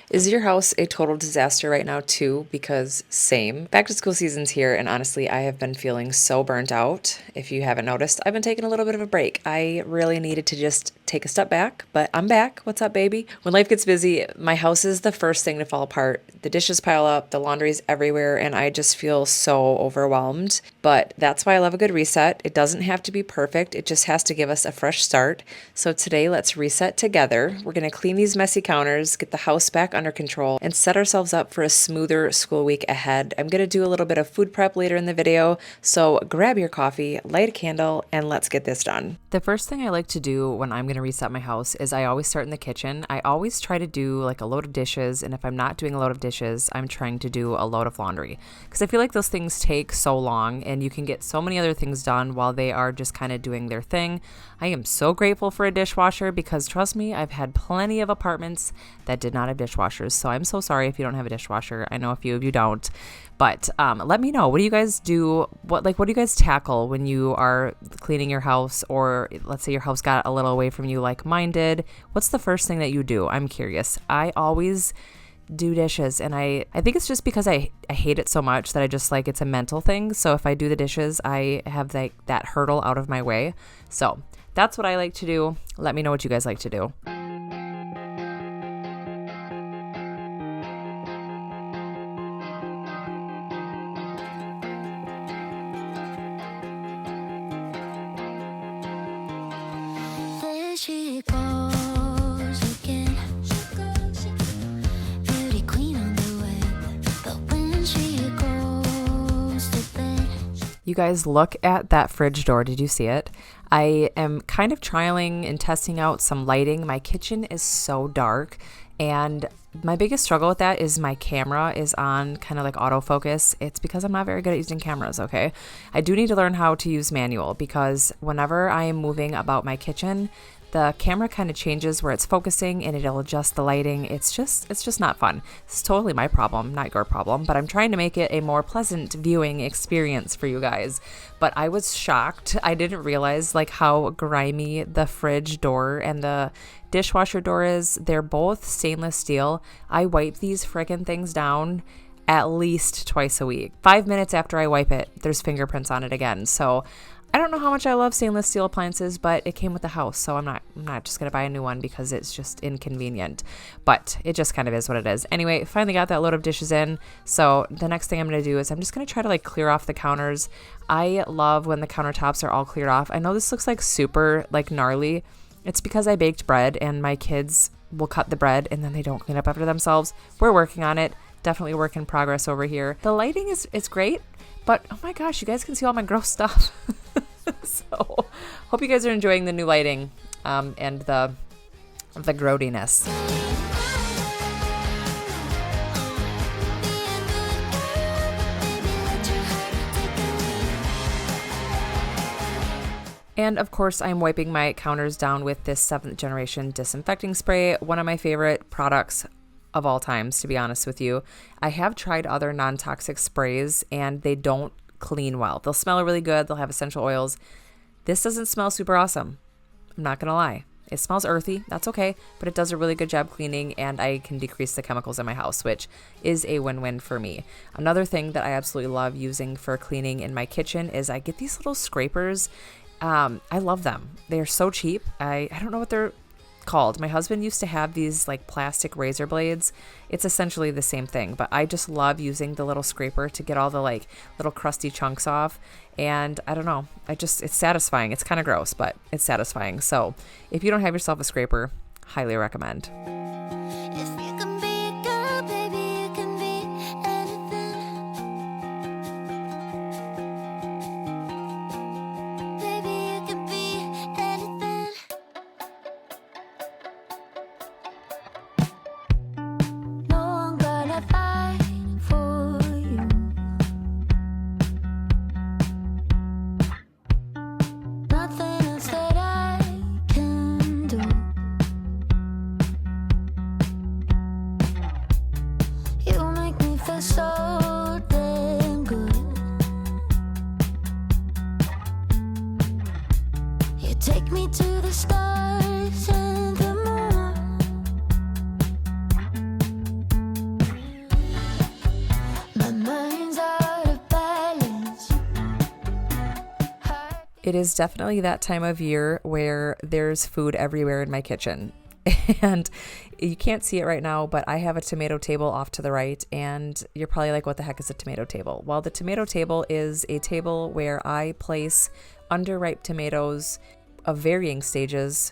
Is your house a total disaster right now too? Because same. Back to school season's here, and honestly, I have been feeling so burnt out. If you haven't noticed, I've been taking a little bit of a break. I really needed to just take a step back, but I'm back. What's up, baby? When life gets busy, my house is the first thing to fall apart. The dishes pile up, the laundry's everywhere, and I just feel so overwhelmed. But that's why I love a good reset. It doesn't have to be perfect, it just has to give us a fresh start. So today, let's reset together. We're going to clean these messy counters, get the house back under control, and set ourselves up for a smoother school week ahead. I'm going to do a little bit of food prep later in the video, so grab your coffee, light a candle, and let's get this done. The first thing I like to do when I'm going to reset my house is I always start in the kitchen. I always try to do like a load of dishes, and if I'm not doing a load of dishes, I'm trying to do a load of laundry because I feel like those things take so long and you can get so many other things done while they are just kind of doing their thing. I am so grateful for a dishwasher because trust me, I've had plenty of apartments that did not have dishwashers. So I'm so sorry if you don't have a dishwasher. I know a few of you don't, but let me know. What do you guys do? What do you guys tackle when you are cleaning your house, or let's say your house got a little away from you like mine did? What's the first thing that you do? I'm curious. I always do dishes, and I think it's just because I hate it so much that I just like it's a mental thing. So if I do the dishes, I have like that hurdle out of my way. So that's what I like to do. Let me know what you guys like to do. There she goes again. Beauty queen on the way, but when she goes to bed. You guys, look at that fridge door. Did you see it? I am kind of trialing and testing out some lighting. My kitchen is so dark, and my biggest struggle with that is my camera is on kind of like autofocus. It's because I'm not very good at using cameras, okay? I do need to learn how to use manual because whenever I am moving about my kitchen, the camera kind of changes where it's focusing and it'll adjust the lighting. It's just not fun. It's totally my problem, not your problem, but I'm trying to make it a more pleasant viewing experience for you guys. But I was shocked. I didn't realize like how grimy the fridge door and the dishwasher door is. They're both stainless steel. I wipe these friggin' things down at least twice a week. 5 minutes after I wipe it, there's fingerprints on it again. So I don't know how much I love stainless steel appliances, but it came with the house, so I'm not just gonna buy a new one because it's just inconvenient. But it just kind of is what it is. Anyway, finally got that load of dishes in. So the next thing I'm gonna do is I'm just gonna try to like clear off the counters. I love when the countertops are all cleared off. I know this looks like super like gnarly. It's because I baked bread and my kids will cut the bread and then they don't clean up after themselves. We're working on it. Definitely a work in progress over here. The lighting is great, but oh my gosh, you guys can see all my gross stuff. So hope you guys are enjoying the new lighting and the grody-ness. And of course, I'm wiping my counters down with this 7th generation disinfecting spray, one of my favorite products of all times, to be honest with you. I have tried other non-toxic sprays and they don't clean well. They'll smell really good. They'll have essential oils. This doesn't smell super awesome. I'm not going to lie. It smells earthy. That's okay. But it does a really good job cleaning and I can decrease the chemicals in my house, which is a win-win for me. Another thing that I absolutely love using for cleaning in my kitchen is I get these little scrapers. I love them. They are so cheap. I don't know what they're called. My husband used to have these like plastic razor blades. It's essentially the same thing, but I just love using the little scraper to get all the like little crusty chunks off. And I don't know, it's satisfying. It's kind of gross, but it's satisfying. So if you don't have yourself a scraper, highly recommend. If you can be a girl, baby, you can be anything. Baby, you can be anything. No one gonna fight for you. Nothing else that I can do. You make me feel so damn good. You take me to the stars and the moon. It is definitely that time of year where there's food everywhere in my kitchen. And you can't see it right now, but I have a tomato table off to the right, and you're probably like, what the heck is a tomato table? Well, the tomato table is a table where I place underripe tomatoes of varying stages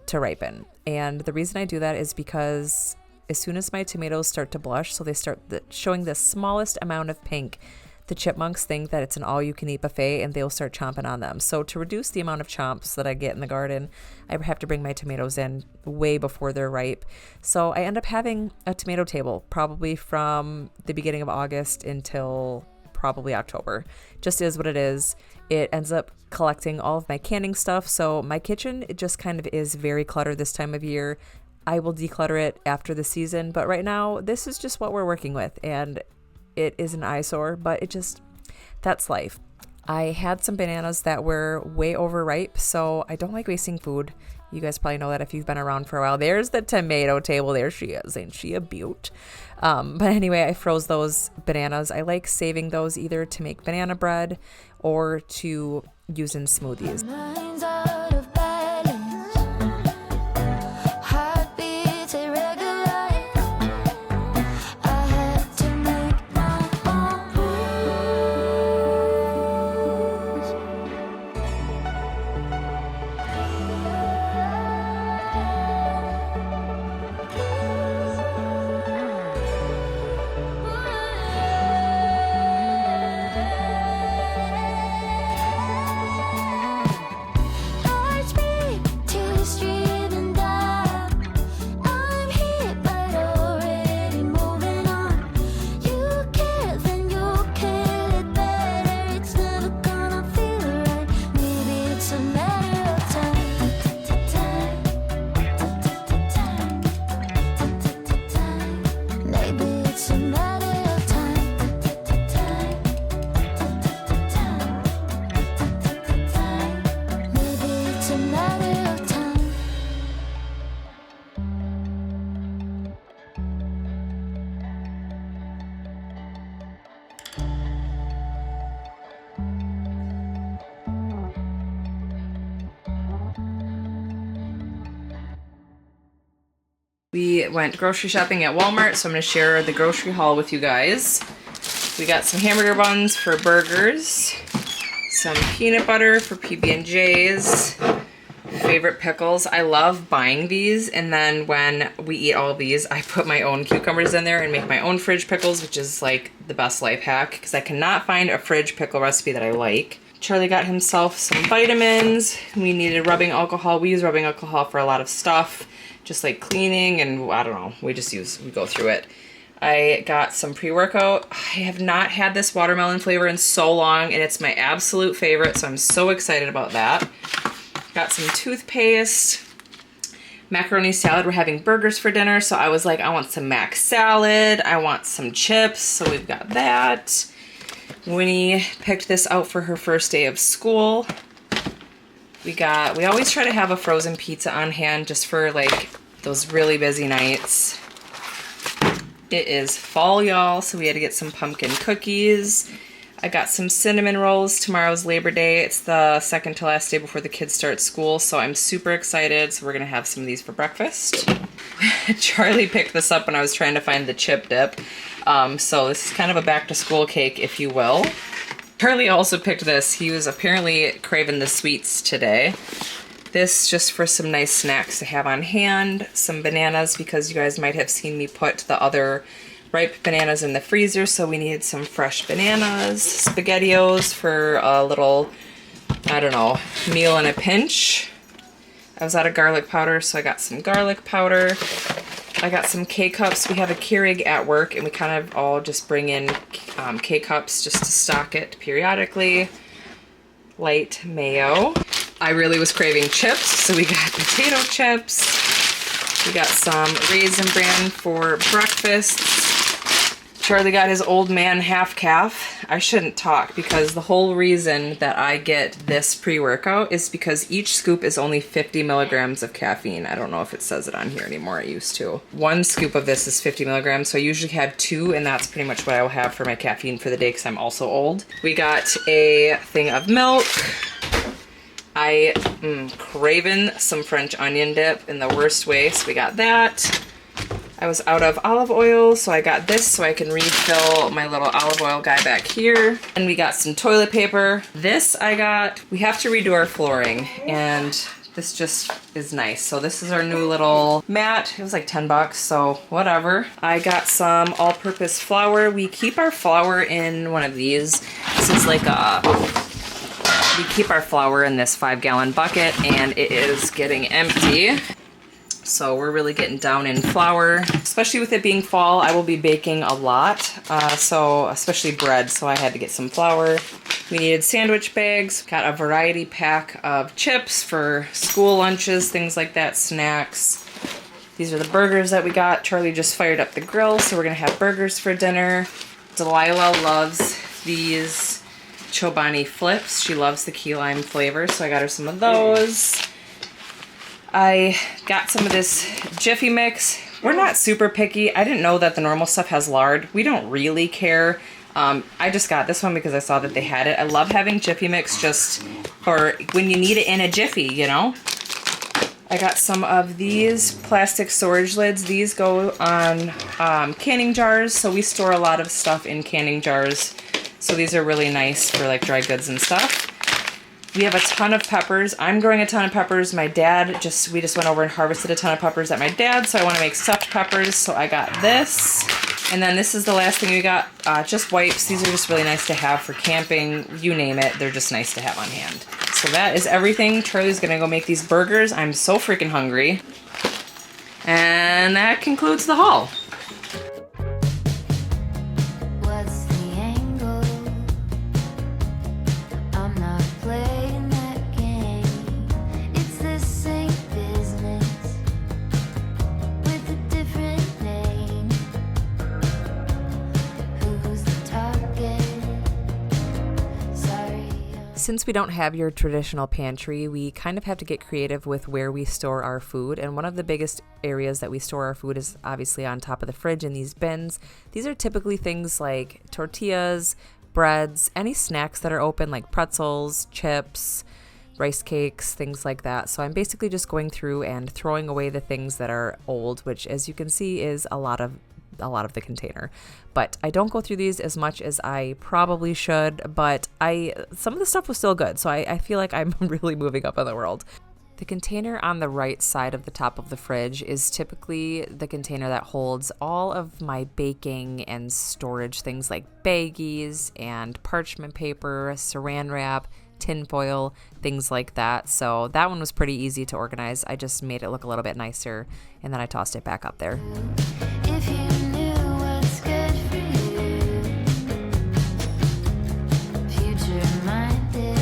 to ripen. And the reason I do that is because as soon as my tomatoes start to blush, so they start showing the smallest amount of pink, the chipmunks think that it's an all-you-can-eat buffet, and they'll start chomping on them. So to reduce the amount of chomps that I get in the garden, I have to bring my tomatoes in way before they're ripe. So I end up having a tomato table probably from the beginning of August until probably October. Just is what it is. It ends up collecting all of my canning stuff. So my kitchen, it just kind of is very cluttered this time of year. I will declutter it after the season, but right now this is just what we're working with, and it is an eyesore, but that's life. I had some bananas that were way overripe, so I don't like wasting food. You guys probably know that if you've been around for a while. There's the tomato table. There she is. Ain't she a beaut? But anyway, I froze those bananas. I like saving those either to make banana bread or to use in smoothies. Minds out of balance. Heartbeats irregular. I had to make my own rules. Hearts beat to the street and die. I'm here, but already moving on. You care, then you kill it better. It's never gonna feel right. Maybe it's a matter of time. Maybe it's a matter of time. Maybe it's a matter of time. We went grocery shopping at Walmart, so I'm going to share the grocery haul with you guys. We got some hamburger buns for burgers, some peanut butter for PB&J's, favorite pickles. I love buying these, and then when we eat all of these, I put my own cucumbers in there and make my own fridge pickles, which is like the best life hack because I cannot find a fridge pickle recipe that I like. Charlie got himself some vitamins. We needed rubbing alcohol. We use rubbing alcohol for a lot of stuff, just like cleaning, and I don't know, we go through it. I got some pre-workout. I have not had this watermelon flavor in so long, and it's my absolute favorite, so I'm so excited about that. Got some toothpaste, macaroni salad. We're having burgers for dinner, so I was like, I want some mac salad, I want some chips, so we've got that. Winnie picked this out for her first day of school. We always try to have a frozen pizza on hand just for like those really busy nights. It is fall, y'all, so we had to get some pumpkin cookies. I got some cinnamon rolls. Tomorrow's Labor Day. It's the second to last day before the kids start school, so I'm super excited. So we're gonna have some of these for breakfast. Charlie picked this up when I was trying to find the chip dip. So this is kind of a back to school cake, if you will. Charlie also picked this. He was apparently craving the sweets today. This just for some nice snacks to have on hand. Some bananas, because you guys might have seen me put the other ripe bananas in the freezer, so we needed some fresh bananas. SpaghettiOs for a little, I don't know, meal in a pinch. I was out of garlic powder, so I got some garlic powder. I got some K-Cups. We have a Keurig at work, and we kind of all just bring in K-Cups just to stock it periodically. Light mayo. I really was craving chips, so we got potato chips. We got some Raisin Bran for breakfast. Charlie got his old man half calf. I shouldn't talk because the whole reason that I get this pre-workout is because each scoop is only 50 milligrams of caffeine. I don't know if it says it on here anymore. It used to. One scoop of this is 50 milligrams, so I usually have two, and that's pretty much what I will have for my caffeine for the day because I'm also old. We got a thing of milk. I am craving some French onion dip in the worst way, so we got that. I was out of olive oil, so I got this so I can refill my little olive oil guy back here. And we got some toilet paper. This I got, we have to redo our flooring, and this just is nice. So this is our new little mat. It was like 10 bucks, so whatever. I got some all-purpose flour. We keep our flour in one of these. This is like we keep our flour in this 5-gallon bucket, and it is getting empty. So we're really getting down in flour, especially with it being fall. I will be baking a lot, so especially bread, so I had to get some flour. We needed sandwich bags, got a variety pack of chips for school lunches, things like that, snacks. These are the burgers that we got. Charlie just fired up the grill, so we're gonna have burgers for dinner. Delilah loves these Chobani flips. She loves the key lime flavor, so I got her some of those. I got some of this Jiffy Mix. We're not super picky. I didn't know that the normal stuff has lard. We don't really care. I just got this one because I saw that they had it. I love having Jiffy Mix just for when you need it in a jiffy, you know? I got some of these plastic storage lids. These go on canning jars, so we store a lot of stuff in canning jars. So these are really nice for like dry goods and stuff. We have a ton of peppers. I'm growing a ton of peppers. My dad we just went over and harvested a ton of peppers at my dad's, so I want to make stuffed peppers, so I got this. And then this is the last thing we got, just wipes. These are just really nice to have for camping, you name it. They're just nice to have on hand. So that is everything. Charlie's gonna go make these burgers. I'm so freaking hungry. And that concludes the haul. What's the angle? I'm not playing that game. It's the same business with a different name. Who's the target? Sorry. Since we don't have your traditional pantry, we kind of have to get creative with where we store our food. And one of the biggest areas that we store our food is obviously on top of the fridge in these bins. These are typically things like tortillas, breads, any snacks that are open like pretzels, chips, rice cakes, things like that. So I'm basically just going through and throwing away the things that are old, which as you can see is a lot of the container. But I don't go through these as much as I probably should, but some of the stuff was still good, so I feel like I'm really moving up in the world. The container on the right side of the top of the fridge is typically the container that holds all of my baking and storage things like baggies and parchment paper, saran wrap, tin foil, things like that. So that one was pretty easy to organize. I just made it look a little bit nicer, and then I tossed it back up there. If you knew what's good for you, future minded,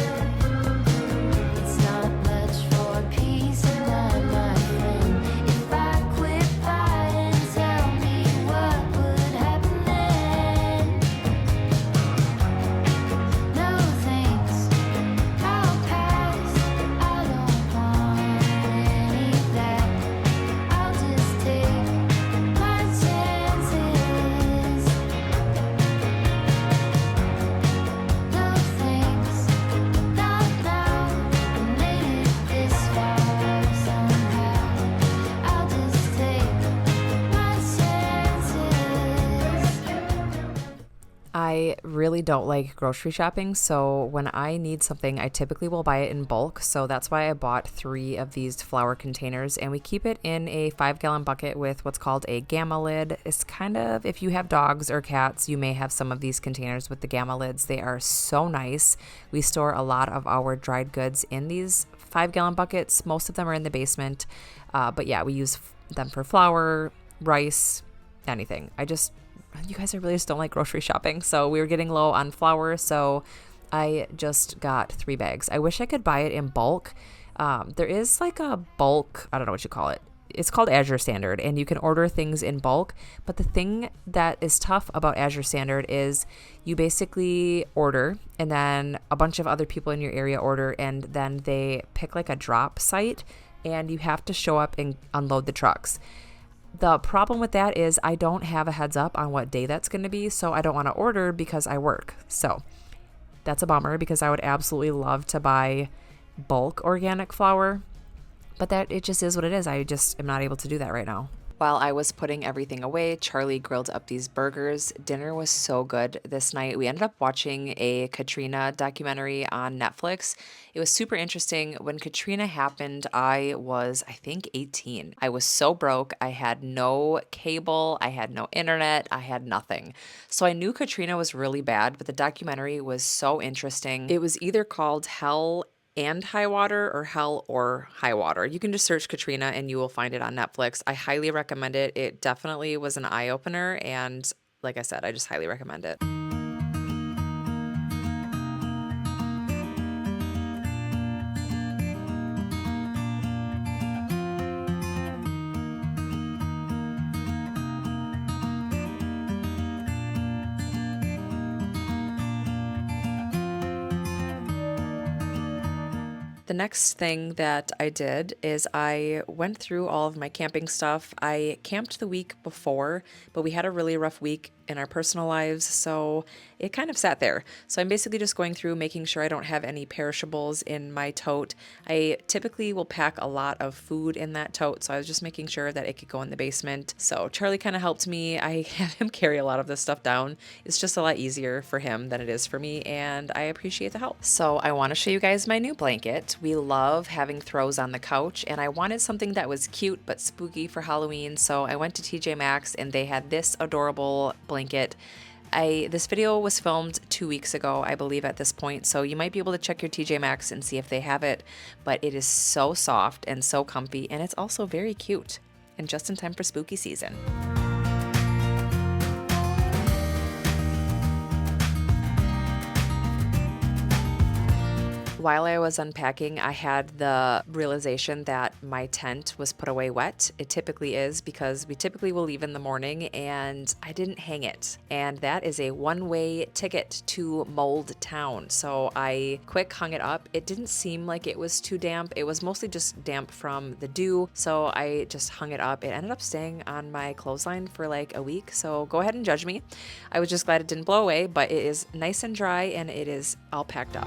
it's not much for peace of mind, my friend. If I quit buying, tell me what would happen then. No thanks, I'll pass. I don't want any of that. I'll just take my chances. No thanks, not now. I made it this far somehow. I'll just take my chances. I really don't like grocery shopping, so when I need something, I typically will buy it in bulk. So that's why I bought 3 of these flour containers, and we keep it in a 5-gallon bucket with what's called a gamma lid. It's kind of, if you have dogs or cats, you may have some of these containers with the gamma lids. They are so nice. We store a lot of our dried goods in these 5-gallon buckets. Most of them are in the basement, but yeah, we use them for flour, rice, anything. You guys, I really just don't like grocery shopping. So we were getting low on flour, so I just got 3 bags. I wish I could buy it in bulk. There is like a bulk, I don't know what you call it. It's called Azure Standard, and you can order things in bulk. But the thing that is tough about Azure Standard is you basically order, and then a bunch of other people in your area order, and then they pick like a drop site, and you have to show up and unload the trucks. The problem with that is I don't have a heads up on what day that's going to be, so I don't want to order because I work. So that's a bummer because I would absolutely love to buy bulk organic flour, but that it just is what it is. I just am not able to do that right now. While I was putting everything away, Charlie grilled up these burgers. Dinner was so good this night. We ended up watching a Katrina documentary on Netflix. It was super interesting. When Katrina happened, I was, I think, 18. I was so broke. I had no cable. I had no internet. I had nothing. So I knew Katrina was really bad, but the documentary was so interesting. It was either called Hell and High Water or Hell or High Water. You can just search Katrina and you will find it on Netflix. I highly recommend it. It definitely was an eye opener. And like I said, I just highly recommend it. The next thing that I did is I went through all of my camping stuff. I camped the week before, but we had a really rough week in our personal lives, so it kind of sat there. So I'm basically just going through making sure I don't have any perishables in my tote. I typically will pack a lot of food in that tote, so I was just making sure that it could go in the basement. So Charlie kind of helped me. I have him carry a lot of this stuff down. It's just a lot easier for him than it is for me, and I appreciate the help. So I want to show you guys my new blanket. We love having throws on the couch, and I wanted something that was cute but spooky for Halloween, so I went to TJ Maxx and they had this adorable blanket. This video was filmed 2 weeks ago, I believe, at this point, so you might be able to check your TJ Maxx and see if they have it, but it is so soft and so comfy, and it's also very cute and just in time for spooky season. While I was unpacking, I had the realization that my tent was put away wet. It typically is because we typically will leave in the morning, and I didn't hang it. And that is a one-way ticket to Mold Town. So I quick hung it up. It didn't seem like it was too damp. It was mostly just damp from the dew. So I just hung it up. It ended up staying on my clothesline for like a week. So go ahead and judge me. I was just glad it didn't blow away, but it is nice and dry and it is all packed up.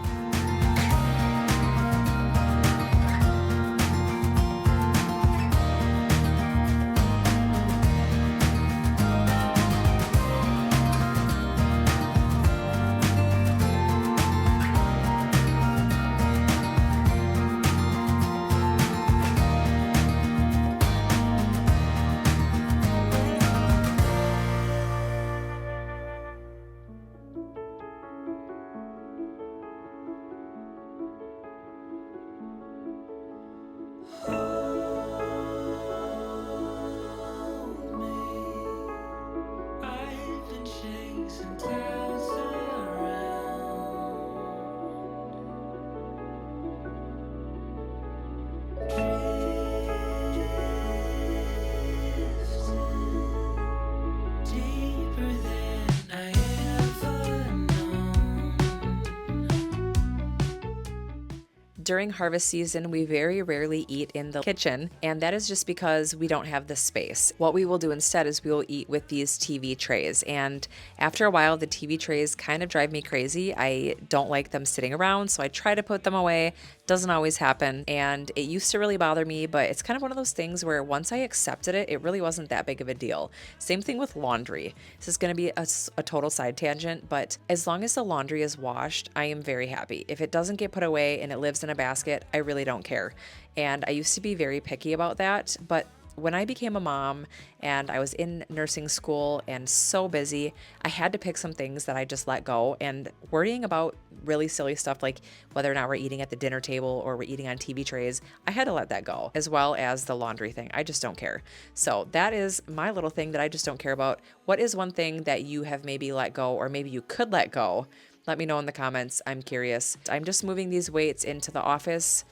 During harvest season, we very rarely eat in the kitchen, and that is just because we don't have the space. What we will do instead is we will eat with these TV trays, and after a while, the TV trays kind of drive me crazy. I don't like them sitting around, so I try to put them away. Doesn't always happen, and it used to really bother me, but it's kind of one of those things where once I accepted it, it really wasn't that big of a deal. Same thing with laundry. This is going to be a total side tangent, but as long as the laundry is washed, I am very happy. If it doesn't get put away and it lives in a basket, I really don't care. And I used to be very picky about that, but when I became a mom and I was in nursing school and so busy, I had to pick some things that I just let go, and worrying about really silly stuff like whether or not we're eating at the dinner table or we're eating on TV trays, I had to let that go, as well as the laundry thing. I just don't care. So that is my little thing that I just don't care about. What is one thing that you have maybe let go, or maybe you could let go? Let me know in the comments. I'm curious. I'm just moving these weights into the office.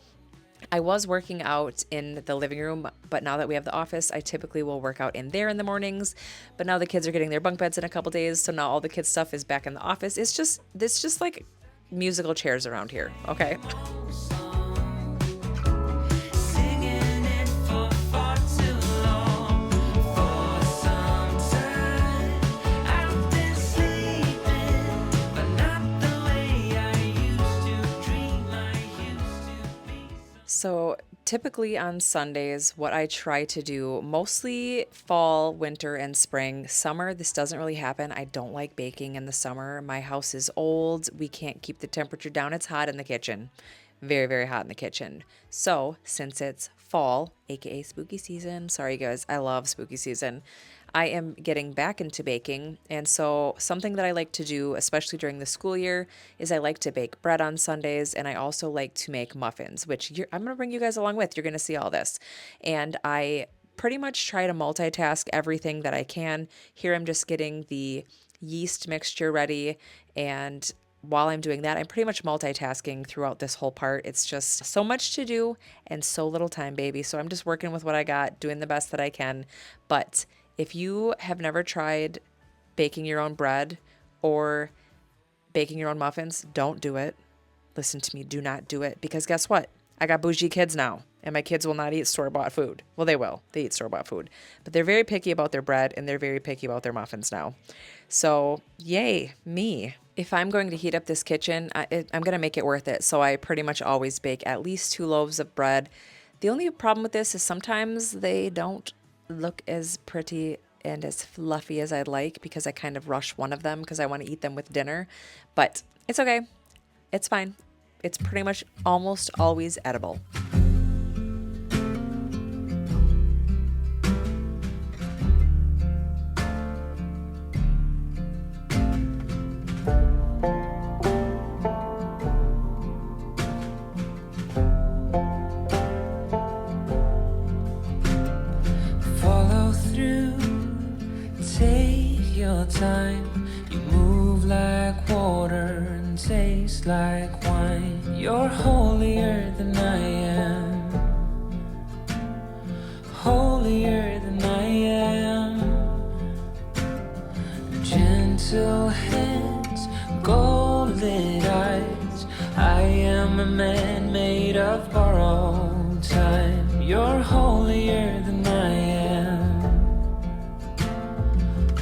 I was working out in the living room, but now that we have the office, I typically will work out in there in the mornings. But now the kids are getting their bunk beds in a couple days, so now all the kids' stuff is back in the office. It's just like musical chairs around here, okay? So typically on Sundays, what I try to do, mostly fall, winter, and spring. Summer, this doesn't really happen. I don't like baking in the summer. My house is old. We can't keep the temperature down. It's hot in the kitchen. Very, very hot in the kitchen. So since it's fall, aka spooky season, sorry guys, I love spooky season. I am getting back into baking. And so, something that I like to do, especially during the school year, is I like to bake bread on Sundays. And I also like to make muffins, which I'm going to bring you guys along with. You're going to see all this. And I pretty much try to multitask everything that I can. Here, I'm just getting the yeast mixture ready. And while I'm doing that, I'm pretty much multitasking throughout this whole part. It's just so much to do and so little time, baby. So I'm just working with what I got, doing the best that I can. But if you have never tried baking your own bread or baking your own muffins, don't do it. Listen to me, do not do it. Because guess what? I got bougie kids now, and my kids will not eat store-bought food. Well, they will. They eat store-bought food. But they're very picky about their bread, and they're very picky about their muffins now. So, yay, me. If I'm going to heat up this kitchen, I'm going to make it worth it. So I pretty much always bake at least 2 loaves of bread. The only problem with this is sometimes they don't look as pretty and as fluffy as I'd like because I kind of rush one of them because I want to eat them with dinner. But it's okay. It's fine. It's pretty much almost always edible. Follow through, take your time. You move like water and taste like wine. You're holier than I am, holier than I am. Gentle hands, golden eyes. I am a man made of borrowed time. You're holier than I am,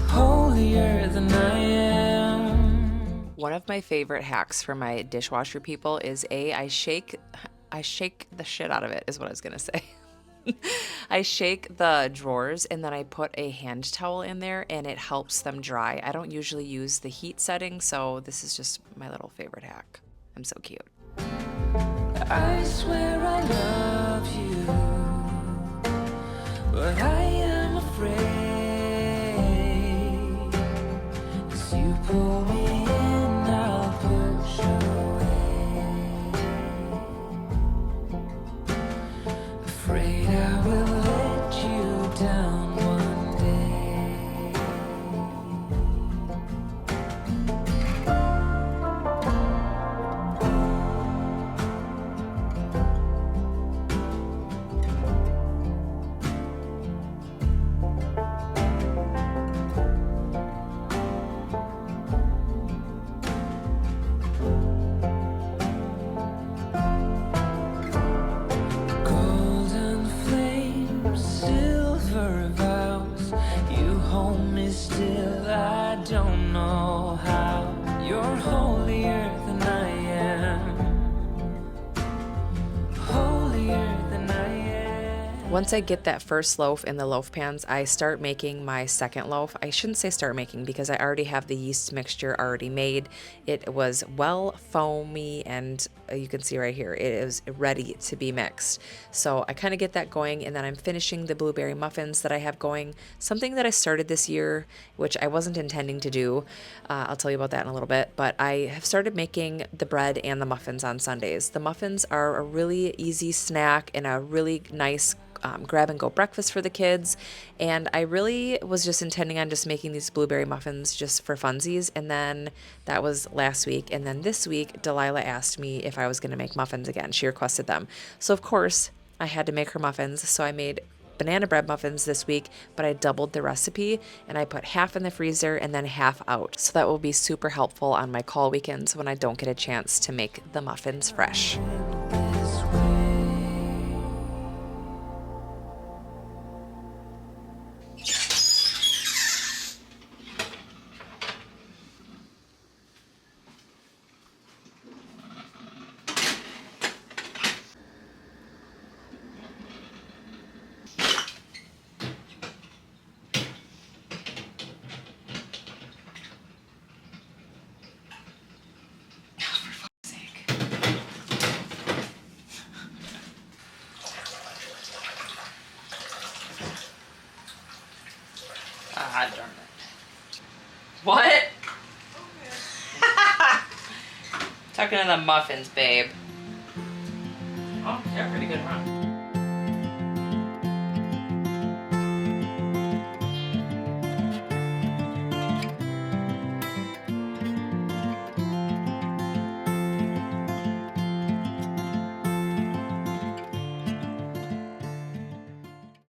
holier than I am. One of my favorite hacks for my dishwasher people is I shake the shit out of it is what I was going to say. I shake the drawers and then I put a hand towel in there and it helps them dry. I don't usually use the heat setting, so this is just my little favorite hack. I'm so cute. I swear I love you, but I am afraid. As you pull me in, I'll push away. Afraid I will let you down one day. Golden flames, silver vows. You hold me still, I don't know how. You're holier than I am, holier than I am. Once I get that first loaf in the loaf pans, I start making my second loaf. I shouldn't say start making because I already have the yeast mixture already made. It was well foamy and you can see right here, it is ready to be mixed. So I kind of get that going and then I'm finishing the blueberry muffins that I have going. Something that I started this year, which I wasn't intending to do. I'll tell you about that in a little bit, but I have started making the bread and the muffins on Sundays. The muffins are a really easy snack and a really nice grab and go breakfast for the kids. And I really was just intending on just making these blueberry muffins just for funsies. And then that was last week. And then this week, Delilah asked me if I was going to make muffins again. She requested them. So of course I had to make her muffins. So I made banana bread muffins this week, but I doubled the recipe and I put half in the freezer and then half out. So that will be super helpful on my call weekends when I don't get a chance to make the muffins fresh. This way. God darn it. What? Tucking in the muffins, babe. Oh, they're pretty good, huh?